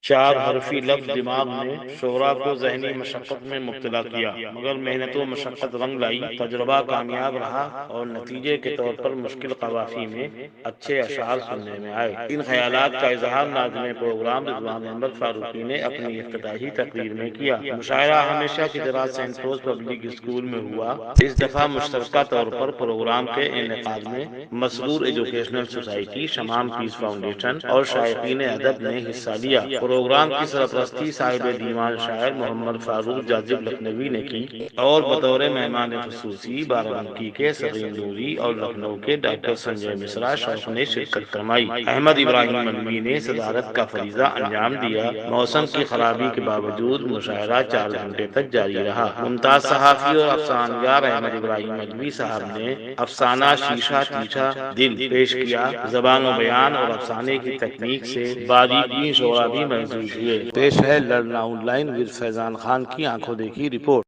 4 حرفی لفظ دماغ نے شعراء کو ذہنی مشقت میں مبتلا کیا، مگر محنت و مشقت رنگ لائی، تجربہ کامیاب رہا اور نتیجے کے طور پر مشکل قوافی میں اچھے اشعار سننے میں آئے۔ ان خیالات کا اظہار ناظم پروگرام رضوان احمد فاروقی نے اپنی افتتاحی تقریر میں کیا۔ مشاعرہ ہمیشہ کی طرح سینٹ روز پبلک اسکول میں ہوا۔ اس دفعہ مشترکہ طور پر پروگرام کے انعقاد میں مسرور ایجوکیشنل سوسائٹی، شمام پیس فاؤنڈیشن اور شائقین ادب نے حصہ لیا۔ پروگرام کی سرپرستی صاحب دیوان شاعر محمد فاروق جاذب لکھنوی نے کی اور بطور مہمان خصوصی بارہ بنکی کے سلیم نوری اور لکھنؤ کے ڈاکٹر سنجے مشرا شوق نے شرکت فرمائی۔ احمد ابراہیم ملوی نے صدارت کا فریضہ انجام دیا۔ موسم کی خرابی کے باوجود مشاعرہ 4 گھنٹے تک جاری رہا۔ ممتاز صحافی اور افسانہ نگار احمد ابراہیم ملوی صاحب نے افسانہ شیشہ تیچھا دل پیش کیا۔ زبان و بیان اور افسانے کی تکنیک سے باریکی شعراء بھی محظوظ ہوئے۔ پیش ہے لڑنا آن لائن ود فیضان خان کی آنکھوں دیکھی رپورٹ۔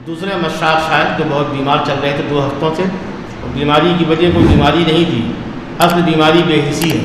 دوسرے مشاعر شاعر جو بہت بیمار چل رہے تھے 2 ہفتوں سے، اور بیماری کی وجہ کوئی بیماری نہیں تھی، اصل بیماری بے حسی ہے۔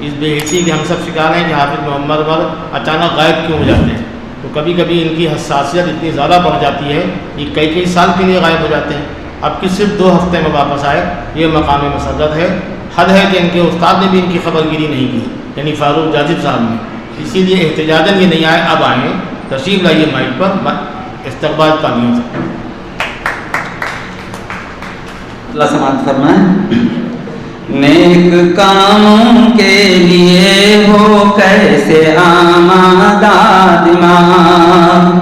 اس بے حسی کے ہم سب شکار ہیں کہ حافظ محمد عمر اچانک غائب کیوں ہو جاتے ہیں، تو کبھی کبھی ان کی حساسیت اتنی زیادہ بڑھ جاتی ہے کہ کئی سال کے لیے غائب ہو جاتے ہیں۔ اب کہ صرف 2 ہفتے میں واپس آئے، یہ مقام مسرت ہے۔ حد ہے کہ ان کے استاد نے بھی ان کی خبر گیری نہیں کی، یعنی فاروق جاذب صاحب نے، اسی لیے احتجاجاً یہ نہیں آئے، اب آئیں، تشریف لائیے مائک پر، استقبال تالیوں سے۔ اللہ سماعت فرمائیں۔ نیک کاموں کے لیے ہو کیسے آمادہ دماغ،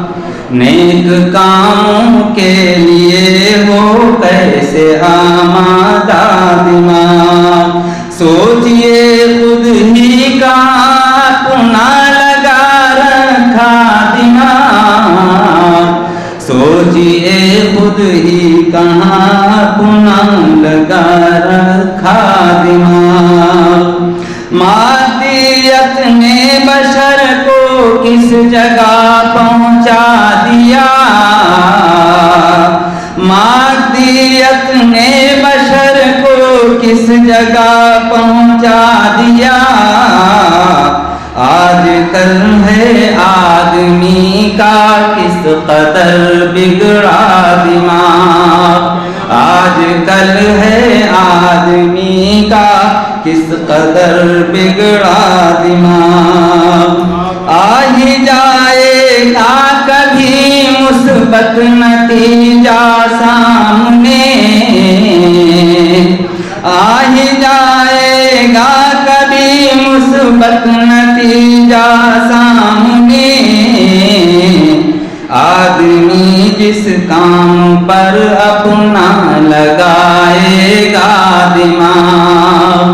نیک کاموں کے لیے ہو کیسے آمادہ دماغ، سوچئے خود ہی کا اپنا لگا رکھا دماغ، سوچئے خود ہی کہاں اپنا لگا رکھا دماغ، مادیت نے بشر کو کس جگہ پہنچا دیا، مادیت نے بشر کو کس جگہ پہنچا دیا، آج کل ہے آدمی کا کس قدر بگڑا دماغ، آج کل ہے آدمی کا کس قدر بگڑا دماغ، آ ہی جائے گا کبھی مثبت نتیجہ سامنے، آ ہی جائے گا کبھی مثبت نتیجہ سامنے، آدمی جس کام پر اپنا لگائے گا دماغ،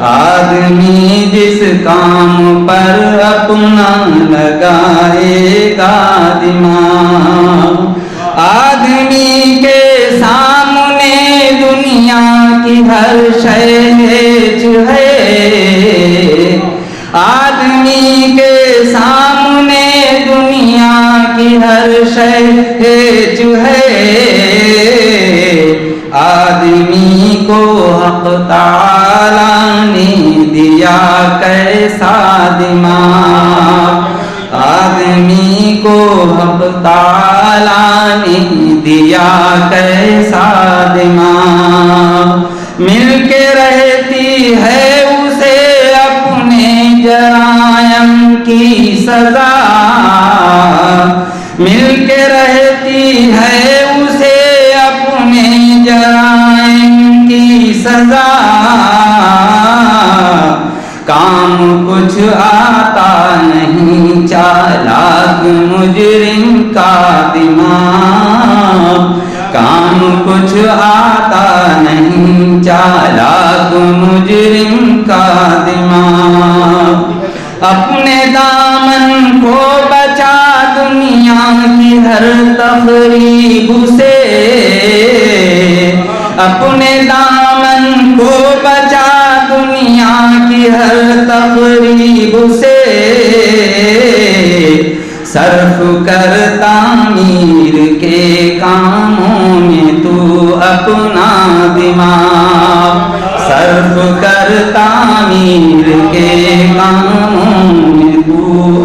آدمی جس کام پر اپنا لگائے گا دماغ، آدمی کے سامنے دنیا کی ہر شے ہیچ ہے، آدمی کے سامنے دنیا کی ہر شے ہیچ ہے، آدمی کو حق تعالیٰ نے دیا کیسا دماغ، آدمی کو حق تعالیٰ نے دیا کیسا دماغ، مل کے رہتی ہے اسے اپنے جرائم کی سزا، مل کے رہتی ہے اسے اپنے جرائم کی سزا، کام کچھ آتا نہیں چالاک مجرم کا دماغ، کام کچھ آتا نہیں چالاک مجرم کا دماغ، اپنے دامن کو بچا دنیا کی ہر تقریب سے، اپنے دامن کو بچا دنیا کی ہر تقریب سے، صرف کر تعمیر کے کاموں میں تو اپنا دماغ، صرف کر تعمیر کے کاموں میں تو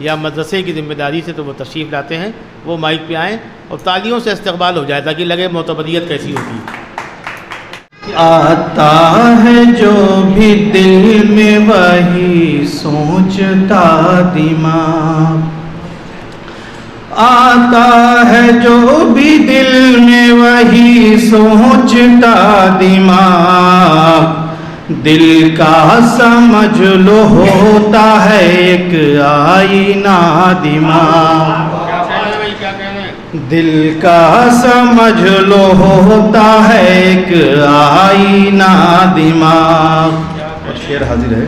یا مدرسے کی ذمہ داری سے تو وہ تشریف لاتے ہیں، وہ مائک پہ آئیں اور تالیوں سے استقبال ہو جائے تاکہ لگے معتبریت کیسی ہوتی ہے۔ آتا ہے جو بھی دل میں وہی سوچتا دماغ، آتا ہے جو بھی دل میں وہی سوچتا دماغ، دل کا سمجھ لو ہوتا ہے ایک آئینہ دماغ، دل کا سمجھ لو ہوتا ہے ایک آئینہ دماغ۔ اور شعر حاضر ہے،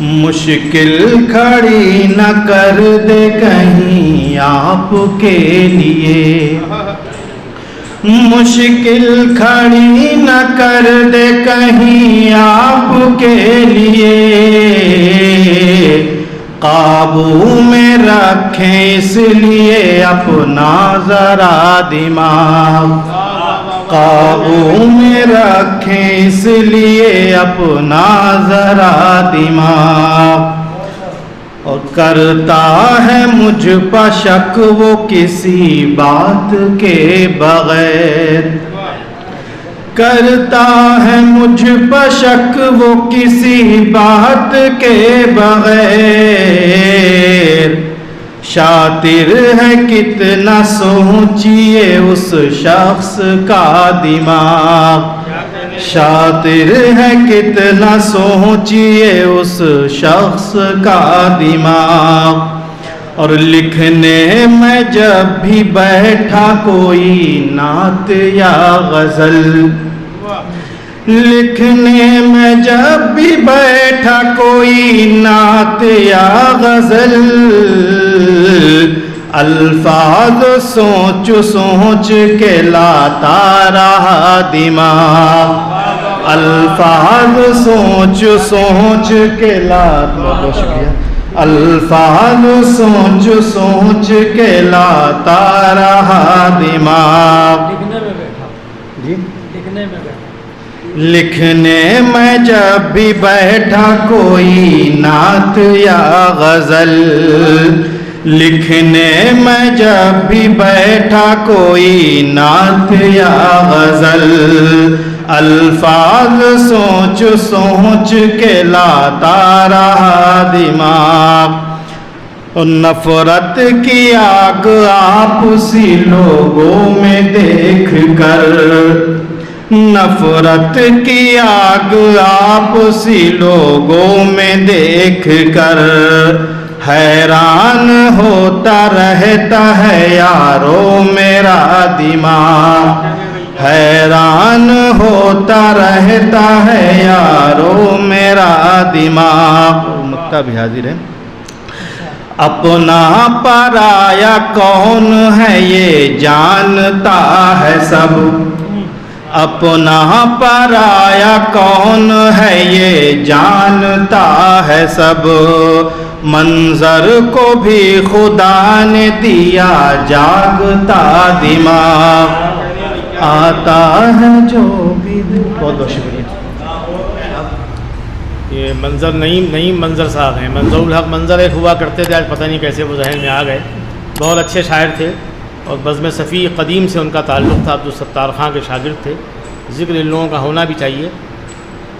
مشکل کھڑی نہ کر دے کہیں آپ کے لیے، مشکل کھڑی نہ کر دے کہیں آپ کے لیے، قابو میں رکھیں اس لیے اپنا ذرا دماغ، قابو میں رکھیں اس لیے اپنا ذرا دماغ، اور کرتا ہے مجھ پر شک وہ کسی بات کے بغیر، کرتا ہے مجھ پر شک وہ کسی بات کے بغیر، شاطر ہے کتنا سوچیے اس شخص کا دماغ، شاطر ہے کتنا سوچیے اس شخص کا دماغ، اور لکھنے میں جب بھی بیٹھا کوئی نعت یا غزل، لکھنے میں جب بھی بیٹھا کوئی نعت یا غزل، الفاظ سوچ سوچ کے لاتا رہا دماغ، الفاظ سوچ سوچ کے لاتا، بہت شکریہ، الفاظ سوچ سوچ کے لاتا رہا دماغ، جی لکھنے میں جب بھی بیٹھا کوئی نعت یا غزل، لکھنے میں جب بھی بیٹھا کوئی نعت یا غزل، الفاظ سوچ سوچ کے لاتا رہا دماغ، اور نفرت کی آگ آپسی لوگوں میں دیکھ کر، نفرت کی آگ آپسی لوگوں میں دیکھ کر، حیران ہوتا رہتا ہے یارو میرا دماغ، حیران ہوتا رہتا ہے یارو میرا دماغ۔ نکتہ بھی حاضر ہے، اپنا پرایا کون ہے یہ جانتا ہے سب، اپنا پرایا کون ہے یہ جانتا ہے سب، منظر کو بھی خدا نے دیا جاگتا دماغ، آتا ہے جو بھی بہت بہت شکریہ۔ یہ منظر نعیم منظر صاحب ہیں، منظر الحق منظر ایک ہوا کرتے تھے، آج پتہ نہیں کیسے وہ ذہن میں آ گئے، بہت اچھے شاعر تھے اور بزم صفی قدیم سے ان کا تعلق تھا، عبدالستار خان کے شاگرد تھے، ذکر ان لوگوں کا ہونا بھی چاہیے،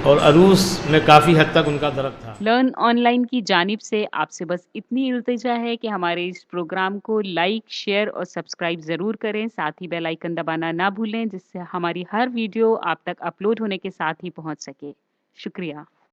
اور عروس میں کافی حد تک ان کا درک تھا۔ لرن آن لائن کی جانب سے آپ سے بس اتنی التجا ہے کہ ہمارے اس پروگرام کو لائک، شیئر اور سبسکرائب ضرور کریں، ساتھ ہی بیل آئیکن دبانا نہ بھولیں، جس سے ہماری ہر ویڈیو آپ تک اپلوڈ ہونے کے ساتھ ہی پہنچ سکے۔ شکریہ۔